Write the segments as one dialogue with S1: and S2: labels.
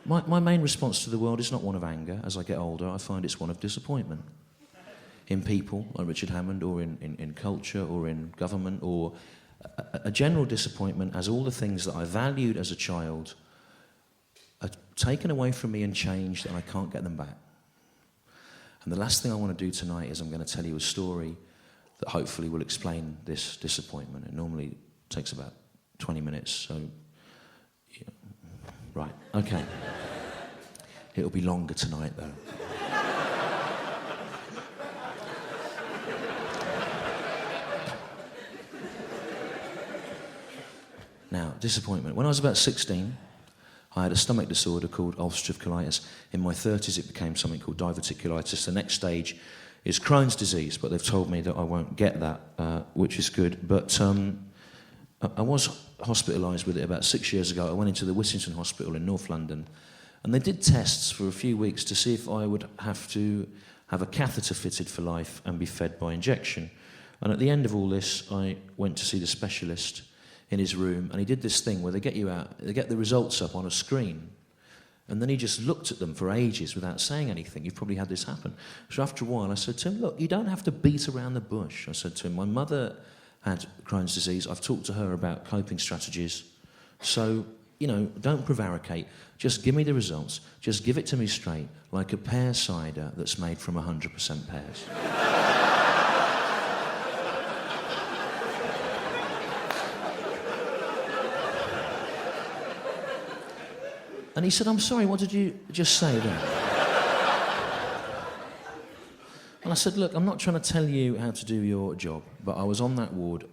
S1: My main response to the world is not one of anger. As I get older, I find it's one of disappointment. In people, like Richard Hammond, or in culture, or in government, or a general disappointment as all the things that I valued as a child are taken away from me and changed, and I can't get them back. And the last thing I want to do tonight is I'm going to tell you a story that hopefully will explain this disappointment. It normally takes about 20 minutes, so... Yeah. Right, okay. It'll be longer tonight, though. Now, disappointment. When I was about 16, I had a stomach disorder called ulcerative colitis. In my 30s, it became something called diverticulitis. The next stage is Crohn's disease, but they've told me that I won't get that, which is good. But I was hospitalised with it about 6 years ago. I went into the Whittington Hospital in North London, and they did tests for a few weeks to see if I would have to have a catheter fitted for life and be fed by injection. And at the end of all this, I went to see the specialist in his room, and he did this thing where they get you out, they get the results up on a screen, and then he just looked at them for ages without saying anything. You've probably had this happen. So after a while, I said to him, look, you don't have to beat around the bush. I said to him, my mother had Crohn's disease. I've talked to her about coping strategies. So, you know, don't prevaricate. Just give me the results. Just give it to me straight, like a pear cider that's made from 100% pears. And he said, I'm sorry, what did you just say then? And I said, look, I'm not trying to tell you how to do your job, but I was on that ward.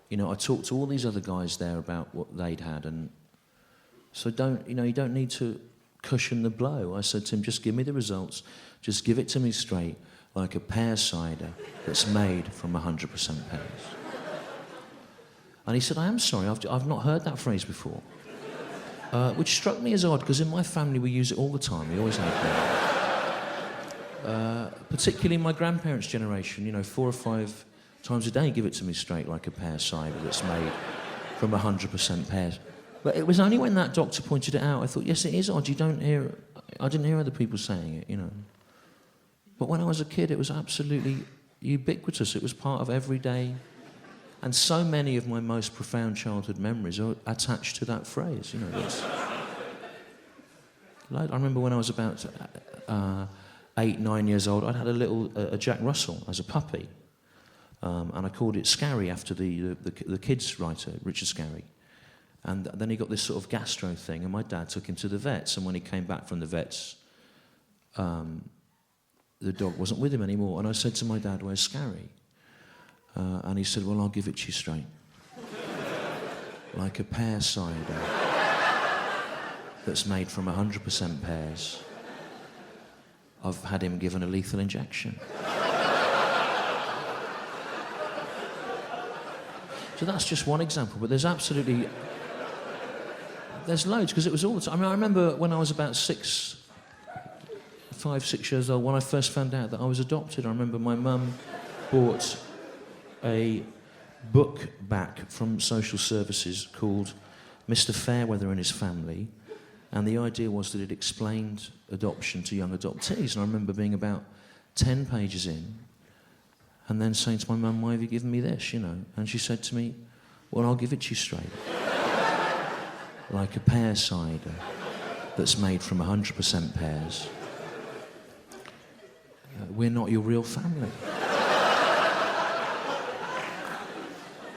S1: You know, I talked to all these other guys there about what they'd had, and so you don't need to cushion the blow. I said to him, just give me the results, just give it to me straight, like a pear cider that's made from 100% pears. And he said, I am sorry, I've not heard that phrase before. Which struck me as odd, because in my family we use it all the time. We always have. Particularly my grandparents' generation, you know, 4 or 5 times a day, give it to me straight like a pear cider that's made from 100% pears. But it was only when that doctor pointed it out, I thought, yes, it is odd. I didn't hear other people saying it, you know. But when I was a kid, it was absolutely ubiquitous. It was part of every day. And so many of my most profound childhood memories are attached to that phrase, you know. I remember when I was about 8, 9 years old, I'd had a Jack Russell as a puppy, and I called it Scarry after the kids writer, Richard Scarry. And then he got this sort of gastro thing, and my dad took him to the vets, and when he came back from the vets, the dog wasn't with him anymore, and I said to my dad, where's Scarry? And he said, well, I'll give it to you straight. Like a pear cider that's made from 100% pears. I've had him given a lethal injection. So that's just one example, but there's loads, because it was all the time. I mean, I remember when I was about 5, 6 years old, when I first found out that I was adopted, I remember my mum bought a book back from social services called Mr. Fairweather and His Family, and the idea was that it explained adoption to young adoptees. And I remember being about 10 pages in and then saying to my mum, why have you given me this, you know? And she said to me, well, I'll give it to you straight. Like a pear cider that's made from 100% pears. We're not your real family.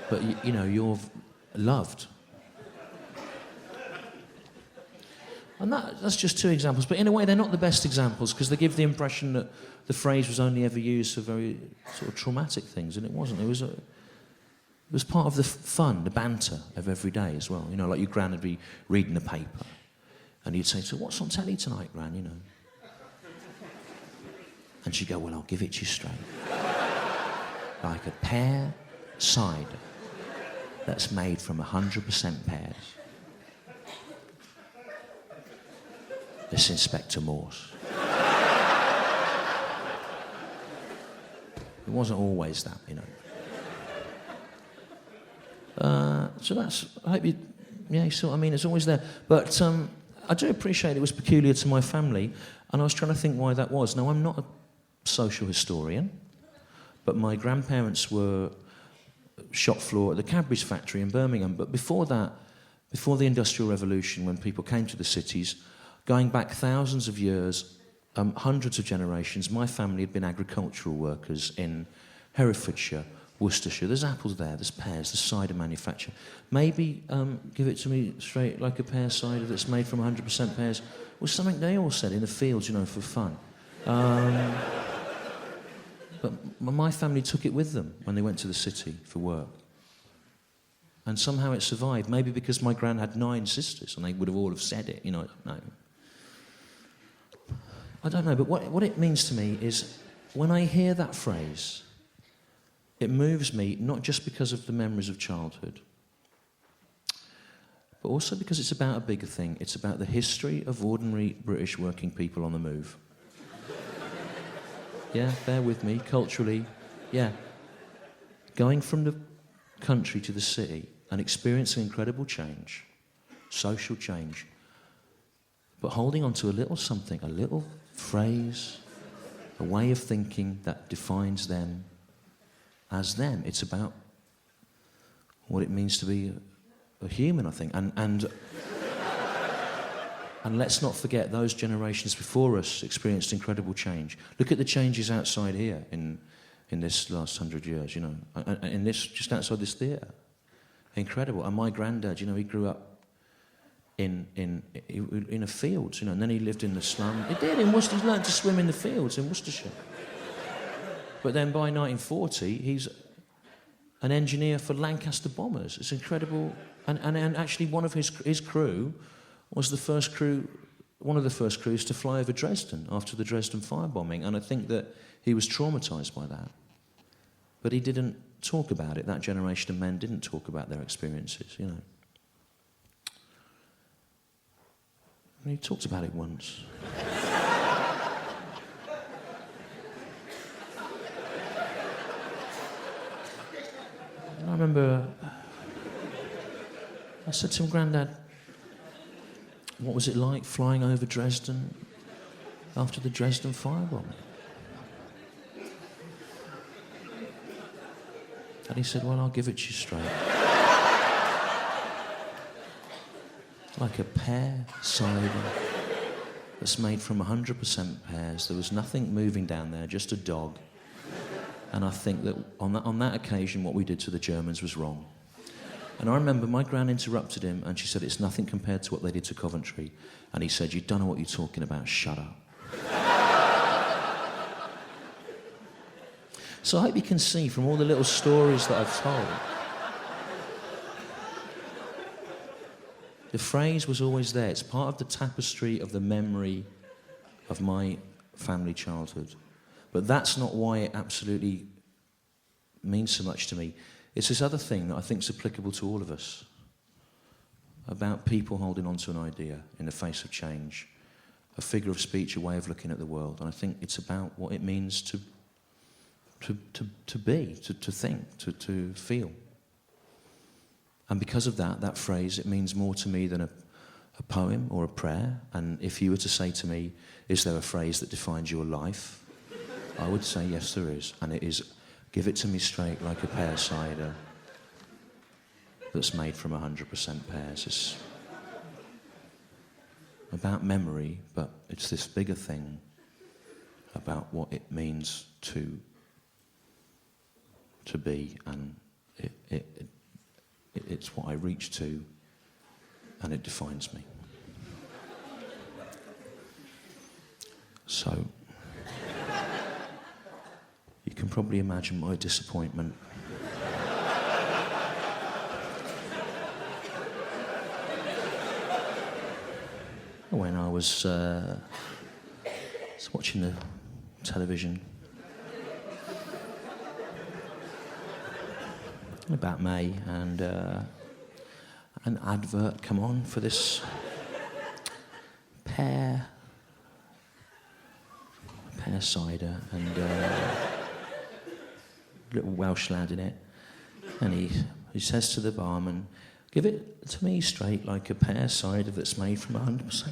S1: But, you know, you're loved. And that's just 2 examples. But in a way, they're not the best examples, because they give the impression that the phrase was only ever used for very sort of traumatic things, and it wasn't. It was part of the fun, the banter of every day as well. You know, like your gran would be reading the paper, and you'd say, so what's on telly tonight, Gran, you know? And she'd go, well, I'll give it to you straight. Like a pear cider that's made from 100% pears. This Inspector Morse. It wasn't always that, you know. So that's, I hope you saw what I mean, it's always there. But I do appreciate it was peculiar to my family, and I was trying to think why that was. Now, I'm not a social historian, but my grandparents were shop floor at the Cadbury's factory in Birmingham. But before that, before the Industrial Revolution, when people came to the cities, going back thousands of years, hundreds of generations, my family had been agricultural workers in Herefordshire, Worcestershire. There's apples there, there's pears, there's cider manufacture. Maybe give it to me straight like a pear cider that's made from 100% pears was something they all said in the fields, you know, for fun. But my family took it with them when they went to the city for work. And somehow it survived, maybe because my gran had 9 sisters and they would have all have said it, you know, I don't know, but what it means to me is when I hear that phrase, it moves me not just because of the memories of childhood, but also because it's about a bigger thing. It's about the history of ordinary British working people on the move. Yeah, bear with me, culturally, yeah. Going from the country to the city and experiencing incredible change, social change, but holding on to a little something, a little phrase, a way of thinking that defines them as them. It's about what it means to be a human, I think. And let's not forget those generations before us experienced incredible change. Look at the changes outside here in this last 100 years, you know, in this, just outside this theatre. Incredible. And my granddad, you know, he grew up in a field, you know, and then he lived in the slum. He did, in Worcester. He learned to swim in the fields in Worcestershire. But then by 1940, he's an engineer for Lancaster Bombers. It's incredible. And actually one of his crew was one of the first crews to fly over Dresden after the Dresden firebombing. And I think that he was traumatised by that. But he didn't talk about it. That generation of men didn't talk about their experiences, you know. And he talked about it once. And I remember I said to him, Grandad, what was it like flying over Dresden after the Dresden firebombing? And he said, well, I'll give it to you straight. Like a pear cider that's made from 100% pears. There was nothing moving down there, just a dog. And I think that on that occasion, what we did to the Germans was wrong. And I remember my gran interrupted him and she said, it's nothing compared to what they did to Coventry. And he said, you don't know what you're talking about, shut up. So I hope you can see from all the little stories that I've told, the phrase was always there. It's part of the tapestry of the memory of my family childhood. But that's not why it absolutely means so much to me. It's this other thing that I think is applicable to all of us, about people holding on to an idea in the face of change, a figure of speech, a way of looking at the world. And I think it's about what it means to be, to think, to feel. And because of that phrase, it means more to me than a poem or a prayer. And if you were to say to me, is there a phrase that defines your life? I would say, yes, there is. And it is, give it to me straight like a pear cider that's made from 100% pears. It's about memory, but it's this bigger thing about what it means to be, and it's what I reach to, and it defines me. So, you can probably imagine my disappointment. When I was watching the television about May, and an advert come on for this pear cider, and little Welsh lad in it, and he says to the barman, Give it to me straight like a pear cider that's made from 100%.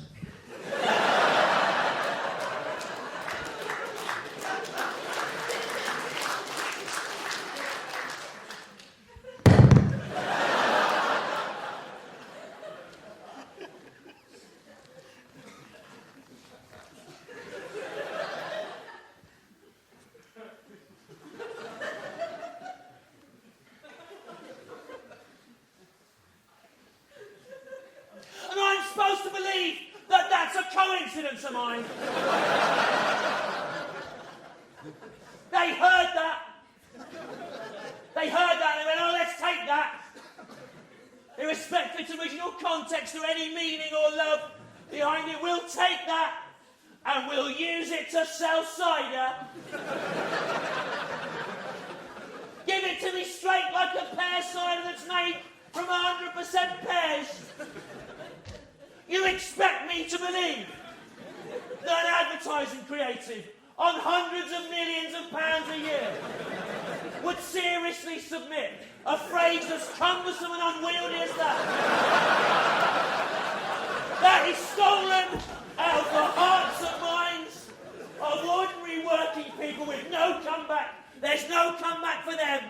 S2: Supposed to believe that that's a coincidence of mine. They heard that. They heard that and they went, oh, let's take that. Irrespective of its original context or any meaning or love behind it, we'll take that and we'll use it to sell cider. Give it to me straight like a pear cider that's made from 100% pears. You expect me to believe that an advertising creative on hundreds of millions of pounds a year would seriously submit a phrase as cumbersome and unwieldy as that? That is stolen out of the hearts and minds of ordinary working people with no comeback. There's no comeback for them.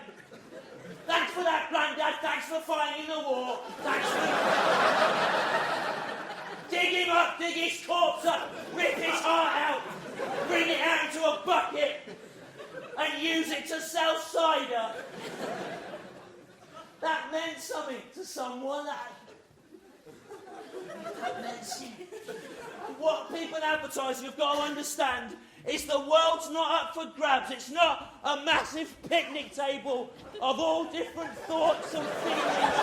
S2: Thanks for that, Grandad. Thanks for fighting the war. Thanks for... Dig him up, dig his corpse up, rip his heart out, bring it out into a bucket, and use it to sell cider. That meant something to someone. That meant something. What people in advertising have got to understand is the world's not up for grabs. It's not a massive picnic table of all different thoughts and feelings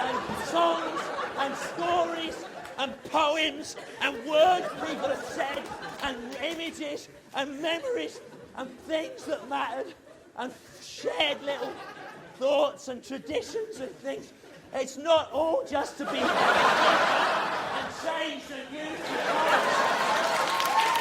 S2: and songs and stories and poems and words people have said and images and memories and things that mattered and shared little thoughts and traditions and things. It's not all just to be and changed and used.